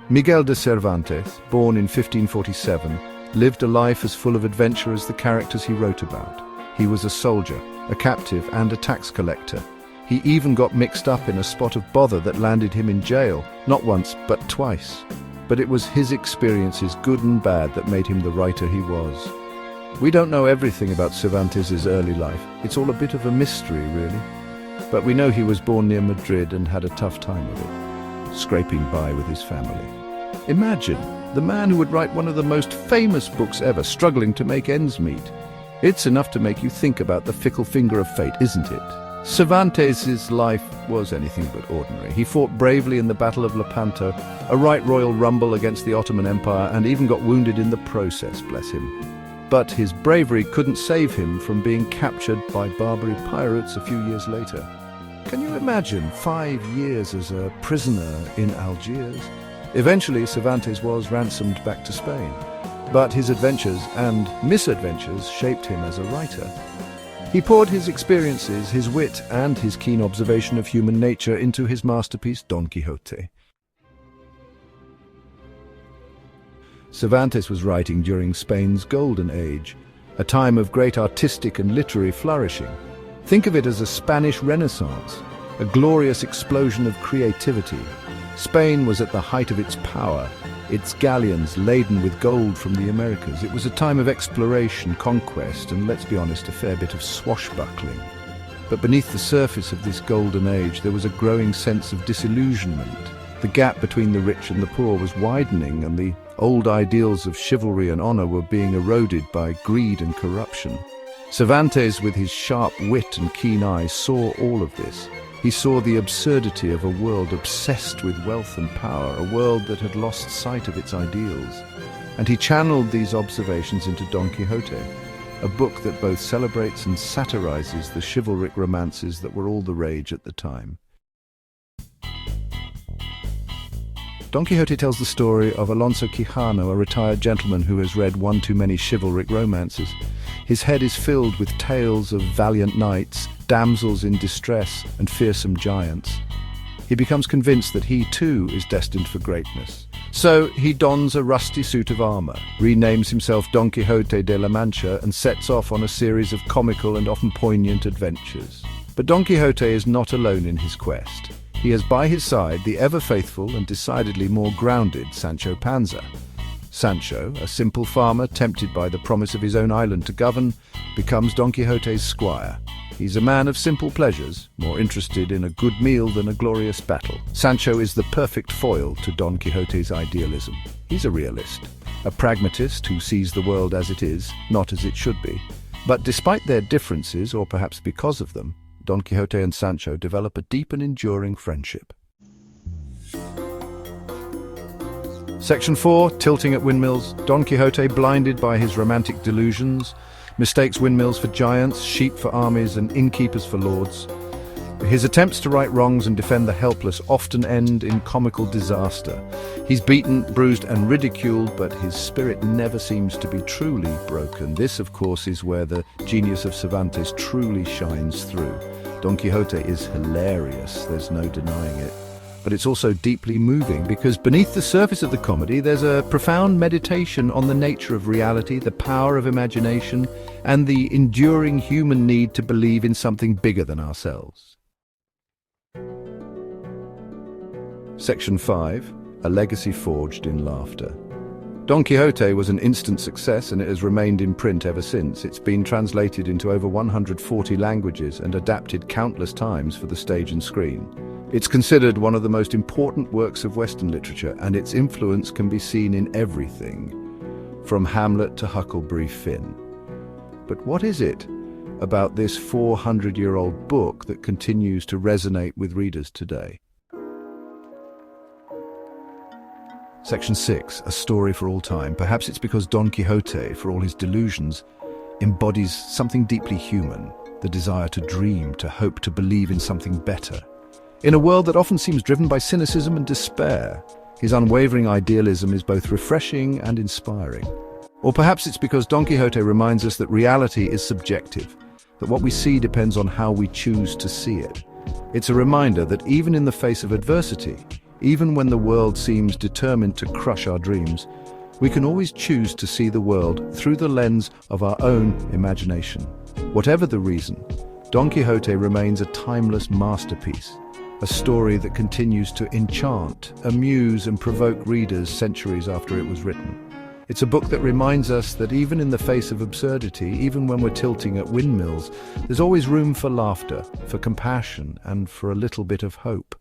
Miguel de Cervantes, born in 1547, lived a life as full of adventure as the characters he wrote about. He was a soldier, a captive, and a tax collector. He even got mixed up in a spot of bother that landed him in jail, not once, but twice. But it was his experiences, good and bad, that made him the writer he was. We don't know everything about Cervantes' early life. It's all a bit of a mystery, really. But we know he was born near Madrid and had a tough time of it, scraping by with his family. Imagine the man who would write one of the most famous books ever, struggling to make ends meet. It's enough to make you think about the fickle finger of fate, isn't it? Cervantes' life was anything but ordinary. He fought bravely in the Battle of Lepanto, a right royal rumble against the Ottoman Empire, and even got wounded in the process, bless him. But his bravery couldn't save him from being captured by Barbary pirates a few years later. Can you imagine 5 years as a prisoner in Algiers? Eventually, Cervantes was ransomed back to Spain. But his adventures and misadventures shaped him as a writer. He poured his experiences, his wit, and his keen observation of human nature into his masterpiece, Don Quixote. Cervantes was writing during Spain's Golden Age, a time of great artistic and literary flourishing. Think of it as a Spanish Renaissance, a glorious explosion of creativity. Spain was at the height of its power, its galleons laden with gold from the Americas. It was a time of exploration, conquest, and, let's be honest, a fair bit of swashbuckling. But beneath the surface of this golden age, there was a growing sense of disillusionment. The gap between the rich and the poor was widening, and the old ideals of chivalry and honor were being eroded by greed and corruption. Cervantes, with his sharp wit and keen eyes, saw all of this. He saw the absurdity of a world obsessed with wealth and power, a world that had lost sight of its ideals. And he channeled these observations into Don Quixote, a book that both celebrates and satirizes the chivalric romances that were all the rage at the time. Don Quixote tells the story of Alonso Quijano, a retired gentleman who has read one too many chivalric romances. His head is filled with tales of valiant knights, damsels in distress, and fearsome giants. He becomes convinced that he too is destined for greatness. So he dons a rusty suit of armor, renames himself Don Quixote de la Mancha, and sets off on a series of comical and often poignant adventures. But Don Quixote is not alone in his quest. He has by his side the ever-faithful and decidedly more grounded Sancho Panza. Sancho, a simple farmer tempted by the promise of his own island to govern, becomes Don Quixote's squire. He's a man of simple pleasures, more interested in a good meal than a glorious battle. Sancho is the perfect foil to Don Quixote's idealism. He's a realist, a pragmatist who sees the world as it is, not as it should be. But despite their differences, or perhaps because of them, Don Quixote and Sancho develop a deep and enduring friendship. Section 4, Tilting at Windmills. Don Quixote, blinded by his romantic delusions, mistakes windmills for giants, sheep for armies, and innkeepers for lords. His attempts to right wrongs and defend the helpless often end in comical disaster. He's beaten, bruised, and ridiculed, but his spirit never seems to be truly broken. This, of course, is where the genius of Cervantes truly shines through. Don Quixote is hilarious, there's no denying it. But it's also deeply moving, because beneath the surface of the comedy there's a profound meditation on the nature of reality, the power of imagination, and the enduring human need to believe in something bigger than ourselves. Section 5, A Legacy Forged in Laughter. Don Quixote was an instant success, and it has remained in print ever since. It's been translated into over 140 languages and adapted countless times for the stage and screen. It's considered one of the most important works of Western literature, and its influence can be seen in everything, from Hamlet to Huckleberry Finn. But what is it about this 400-year-old book that continues to resonate with readers today? Section 6, A Story for All Time. Perhaps it's because Don Quixote, for all his delusions, embodies something deeply human, the desire to dream, to hope, to believe in something better. In a world that often seems driven by cynicism and despair, his unwavering idealism is both refreshing and inspiring. Or perhaps it's because Don Quixote reminds us that reality is subjective, that what we see depends on how we choose to see it. It's a reminder that even in the face of adversity, Even when the world seems determined to crush our dreams, we can always choose to see the world through the lens of our own imagination. Whatever the reason, Don Quixote remains a timeless masterpiece, a story that continues to enchant, amuse, and provoke readers centuries after it was written. It's a book that reminds us that even in the face of absurdity, even when we're tilting at windmills, there's always room for laughter, for compassion, and for a little bit of hope.